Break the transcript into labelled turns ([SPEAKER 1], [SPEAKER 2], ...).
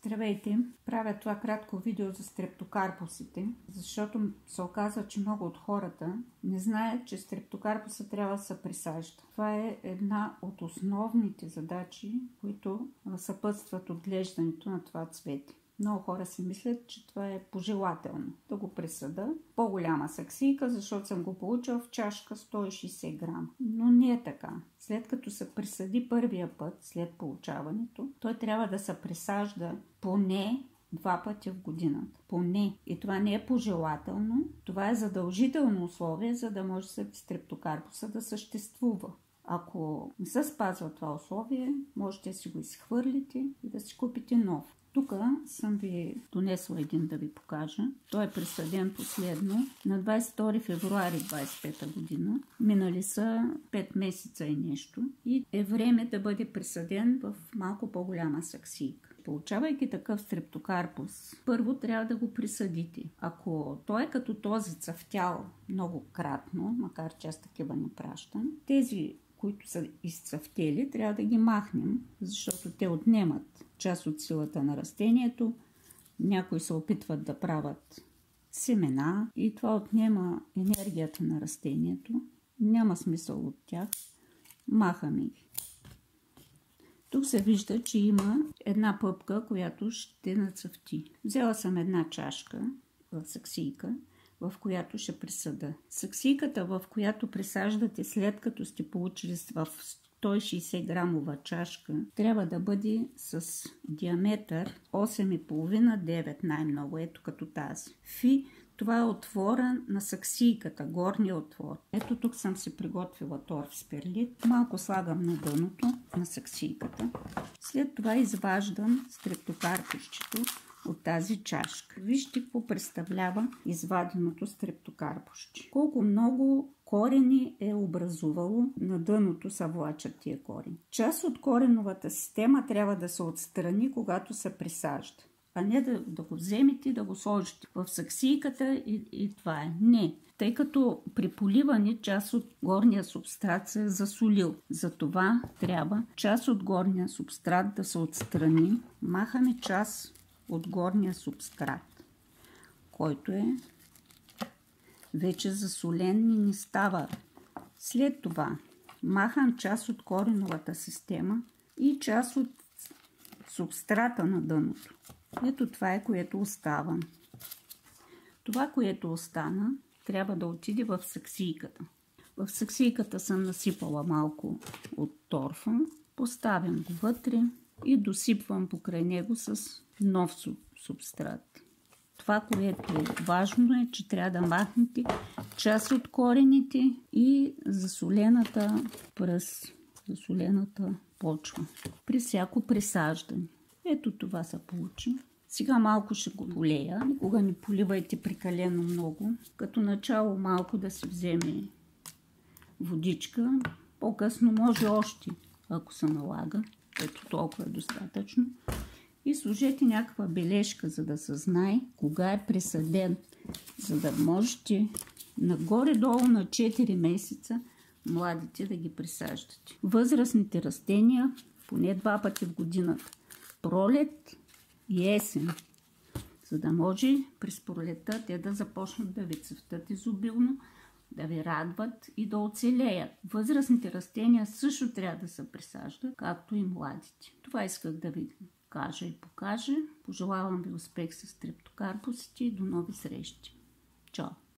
[SPEAKER 1] Здравейте! Правя това кратко видео за стрептокарпусите, защото се оказва, че много от хората не знаят, че стрептокарпуса трябва да се присажда. Това е една от основните задачи, които съпътстват отглеждането на това цвете. Много хора си мислят, че това е пожелателно да го присада. По-голяма саксийка, защото съм го получила в чашка 160 грама. Но не е така. След като се присади първия път, след получаването, той трябва да се присажда поне 2 пъти в годината. Поне. И това не е пожелателно. Това е задължително условие, за да може стрептокарпуса да съществува. Ако не се спазва това условие, можете да си го изхвърлите и да си купите нов. Тук съм ви донесла един да ви покажа. Той е присаден последно на 22 февруари 25 година. Минали са 5 месеца и нещо. И е време да бъде присаден в малко по-голяма саксийка. Получавайки такъв стрептокарпус, първо трябва да го присадите. Ако той е като този цъфтял много кратно, макар че аз такива не пращам, тези, които са изцъфтели, трябва да ги махнем, защото те отнемат част от силата на растението. Някои се опитват да правят семена и това отнема енергията на растението. Няма смисъл от тях. Махаме ги. Тук се вижда, че има една пъпка, която ще нацъфти. Взела съм една чашка в саксийка, в която ще присада. Саксийката, в която присаждате след като сте получили в 160 грамова чашка, трябва да бъде с диаметър 8,5-9 най-много, ето като тази. Фи, това е отвора на саксийката, горния отвор. Ето тук съм си приготвила торф с перлит. Малко слагам на дъното на саксийката. След това изваждам стрептокарпусчето от тази чашка. Вижте какво представлява изваденото стрептокарпусче. Колко много корени е образувало, на дъното се влачат тия корени. Част от кореновата система трябва да се отстрани, когато се присажда. А не да го вземете и да го сложите в саксийката и това е. Не. Тъй като при поливане част от горния субстрат се е засолил. Затова трябва част от горния субстрат да се отстрани. Махаме част от горния субстрат, който е вече засолен и не става. След това махам част от кореновата система и част от субстрата на дъното. Ето това е, което остава. Това, което остана, трябва да отиде в саксийката. В саксийката съм насипала малко от торфа, поставям го вътре и досипвам покрай него с нов субстрат. Това, което е важно е, че трябва да махнете част от корените и засолената пръст, засолената почва при всяко присаждане. Ето това се получи. Сега малко ще го полея. Никога не поливайте прекалено много. Като начало малко да се вземе водичка. По-късно може още, ако се налага. Ето толкова е достатъчно. И сложете някаква бележка, за да се знае кога е присаден. За да можете нагоре-долу на 4 месеца младите да ги присаждате. Възрастните растения поне 2 пъти в годината. Пролет и есен. За да може през пролетта те да започнат да ви цъфтат изобилно, да ви радват и да оцелеят. Възрастните растения също трябва да се присаждат, както и младите. Това исках да ви кажа и покажа. Пожелавам ви успех с стрептокарпусите и до нови срещи. Чао!